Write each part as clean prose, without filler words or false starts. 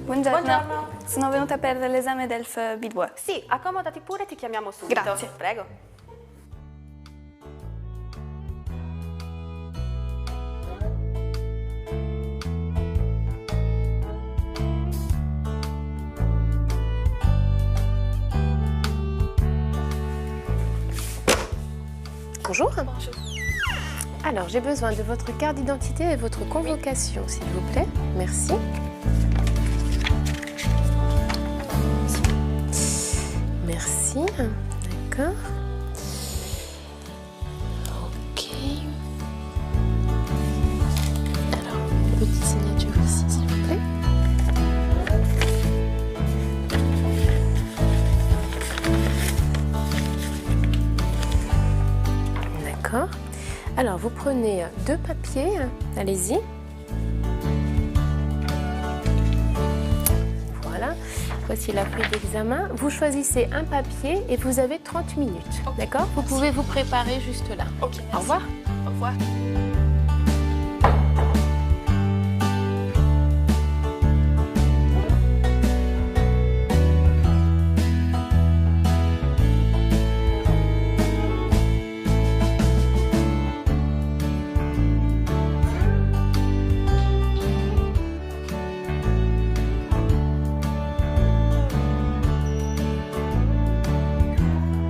Buongiorno. Buongiorno. Sono venuta per l'esame del B2. Sì, accomodati pure, ti chiamiamo subito. Grazie. Prego. Bonjour. Bonjour. Alors, j'ai besoin de votre carte d'identité et votre convocation, s'il vous plaît. Merci. Merci. D'accord. Ok. Alors, petite signature ici, s'il vous plaît. D'accord. Alors, vous prenez 2 papiers, allez-y. Voilà, voici la feuille d'examen. Vous choisissez un papier et vous avez 30 minutes, d'accord? Vous pouvez vous préparer juste là. Ok, merci. Au revoir. Au revoir.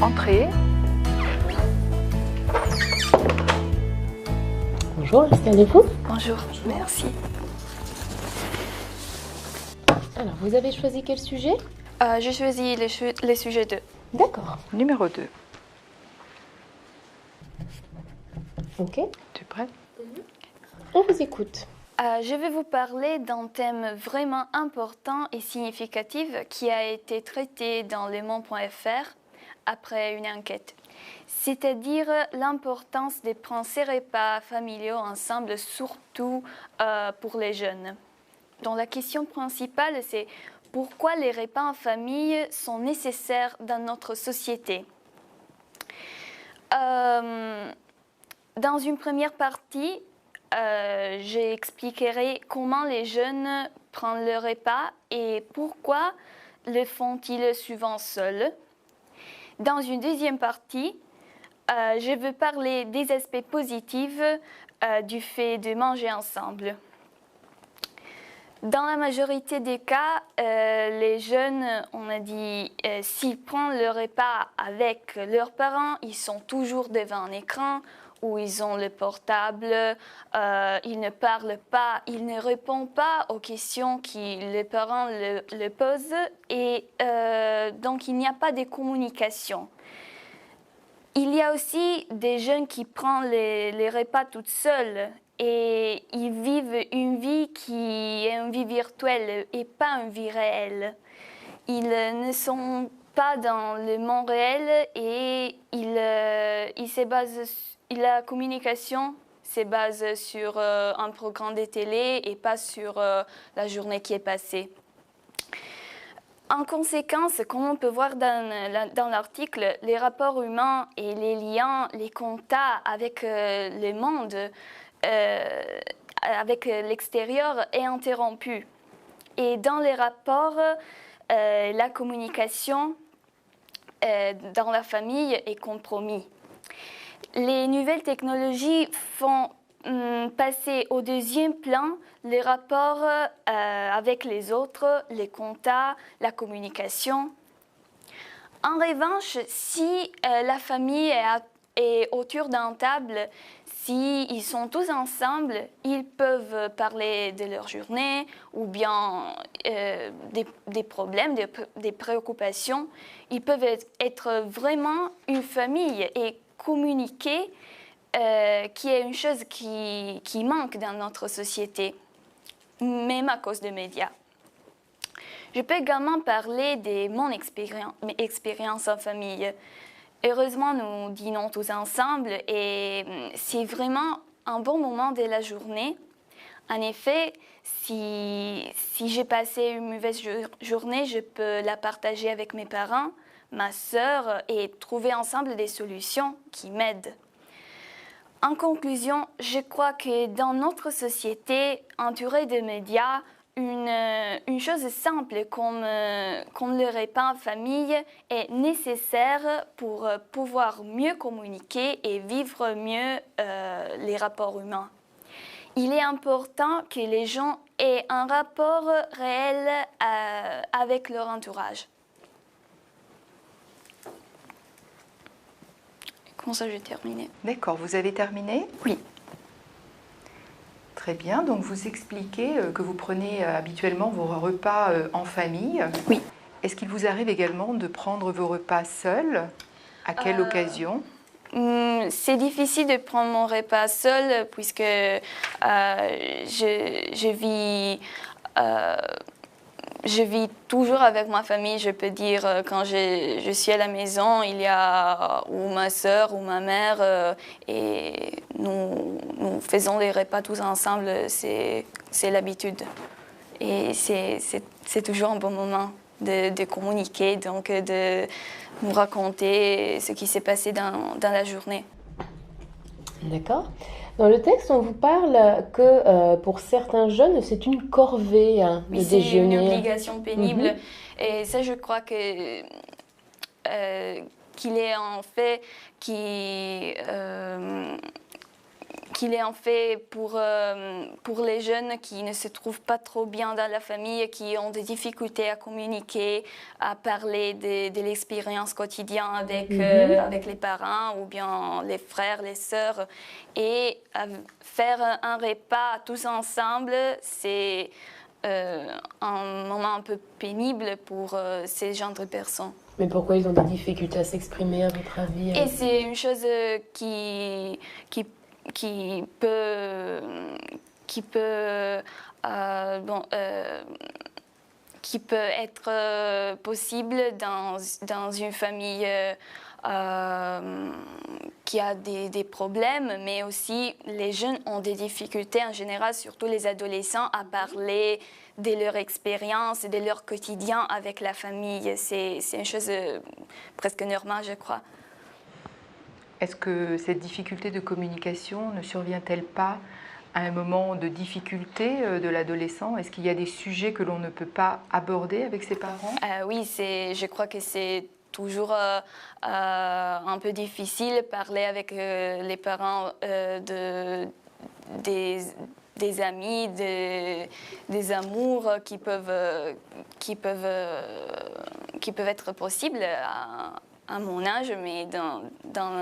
Entrez. Bonjour, installez-vous. Bonjour, merci. Alors, vous avez choisi quel sujet? J'ai choisi les sujets 2. D'accord. Numéro 2. Ok. Tu es prête? On vous écoute. Je vais vous parler d'un thème vraiment important et significatif qui a été traité dans lemonde.fr après une enquête, c'est-à-dire l'importance de prendre ces repas familiaux ensemble, surtout pour les jeunes. Donc la question principale, c'est pourquoi les repas en famille sont nécessaires dans notre société. Dans une première partie, j'expliquerai comment les jeunes prennent le repas et pourquoi le font-ils souvent seuls. Dans une deuxième partie, je veux parler des aspects positifs du fait de manger ensemble. Dans la majorité des cas, les jeunes, on a dit, s'ils prennent le repas avec leurs parents, ils sont toujours devant un écran où ils ont le portable, ils ne parlent pas, ils ne répondent pas aux questions que les parents le posent et donc il n'y a pas de communication. Il y a aussi des jeunes qui prennent les repas toutes seules et ils vivent une vie qui est une vie virtuelle et pas une vie réelle. Ils ne sont pas dans le monde réel et la communication se base sur un programme de télé et pas sur la journée qui est passée. En conséquence, comme on peut voir dans l'article, les rapports humains et les liens, les contacts avec le monde, avec l'extérieur est interrompu. Et dans les rapports, la communication dans la famille est compromise. Les nouvelles technologies font passer au deuxième plan les rapports avec les autres, les contacts, la communication. En revanche, si la famille est autour d'une table, s'ils sont tous ensemble, ils peuvent parler de leur journée ou bien des problèmes, des préoccupations. Ils peuvent être vraiment une famille et communiquer, qui est une chose qui manque dans notre société, même à cause des médias. Je peux également parler de mon expérience en famille. Heureusement, nous dînons tous ensemble et c'est vraiment un bon moment de la journée. En effet, si j'ai passé une mauvaise journée, je peux la partager avec mes parents, ma sœur, et trouver ensemble des solutions qui m'aident. En conclusion, je crois que dans notre société entourée de médias, une chose simple comme le repas en famille est nécessaire pour pouvoir mieux communiquer et vivre mieux les rapports humains. Il est important que les gens aient un rapport réel avec leur entourage. Comment ça, j'ai terminé? D'accord, vous avez terminé? Oui. Très bien, donc vous expliquez que vous prenez habituellement vos repas en famille. Oui. Est-ce qu'il vous arrive également de prendre vos repas seuls? À quelle occasion? C'est difficile de prendre mon repas seul puisque je vis toujours avec ma famille. Je peux dire, quand je suis à la maison, il y a ou ma soeur ou ma mère et nous faisons les repas tous ensemble. C'est l'habitude. Et c'est toujours un bon moment de communiquer, donc de nous raconter ce qui s'est passé dans la journée. D'accord. Dans le texte, on vous parle que pour certains jeunes, c'est une corvée de déjeuner. C'est une obligation pénible. Et ça, je crois que qu'il est en fait pour les jeunes qui ne se trouvent pas trop bien dans la famille, qui ont des difficultés à communiquer, à parler de l'expérience quotidienne avec les parents ou bien les frères, les sœurs. Et faire un repas tous ensemble, c'est un moment un peu pénible pour ces genres de personnes. Mais pourquoi ils ont des difficultés à s'exprimer, à votre avis? Et c'est une chose qui peut être possible dans une famille qui a des problèmes, mais aussi les jeunes ont des difficultés en général, surtout les adolescents, à parler de leur expérience et de leur quotidien avec la famille. C'est une chose presque normale, je crois. Est-ce que cette difficulté de communication ne survient-elle pas à un moment de difficulté de l'adolescent? Est-ce qu'il y a des sujets que l'on ne peut pas aborder avec ses parents? Oui, je crois que c'est toujours un peu difficile de parler avec les parents des amis, des amours qui peuvent être possibles à mon âge, mais dans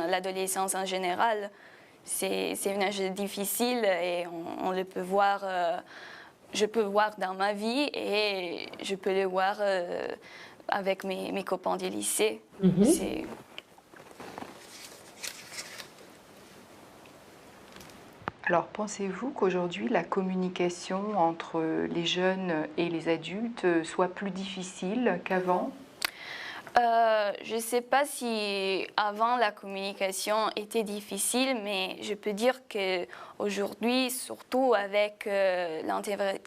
l'adolescence en général. C'est un âge difficile et on le peut voir, je peux voir dans ma vie et je peux le voir avec mes copains du lycée. Alors, pensez-vous qu'aujourd'hui, la communication entre les jeunes et les adultes soit plus difficile qu'avant? Je ne sais pas si avant la communication était difficile, mais je peux dire qu'aujourd'hui, surtout avec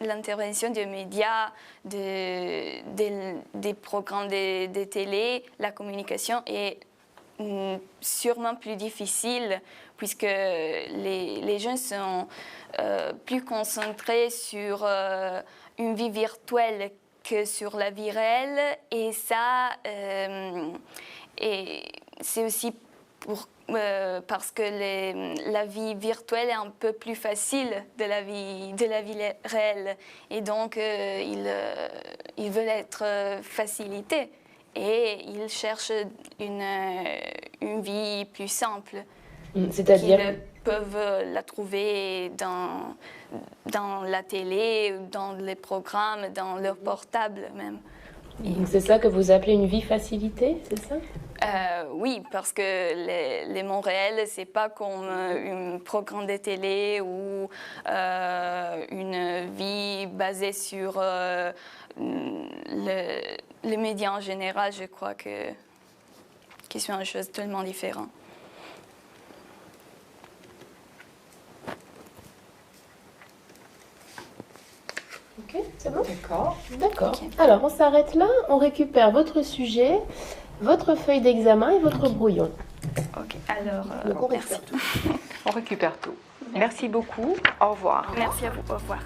l'intervention des médias, des programmes de télé, la communication est sûrement plus difficile puisque les jeunes sont plus concentrés sur une vie virtuelle que sur la vie réelle, et ça, c'est aussi parce que la vie virtuelle est un peu plus facile de la vie réelle, et donc ils veulent être facilités et ils cherchent une vie plus simple. C'est-à-dire qu'ils peuvent la trouver dans la télé, dans les programmes, dans leur portable même. C'est ça que vous appelez une vie facilitée, c'est ça? Oui, parce que les mondes réels, c'est pas comme un programme de télé ou une vie basée sur les médias en général. Je crois que c'est une chose tellement différente. Ok, c'est bon? D'accord. D'accord. Ok. Alors, on s'arrête là. On récupère votre sujet, votre feuille d'examen et votre brouillon. Ok, alors, Donc, on merci. récupère tout. On récupère tout. Merci beaucoup. Au revoir. Merci à vous. Au revoir.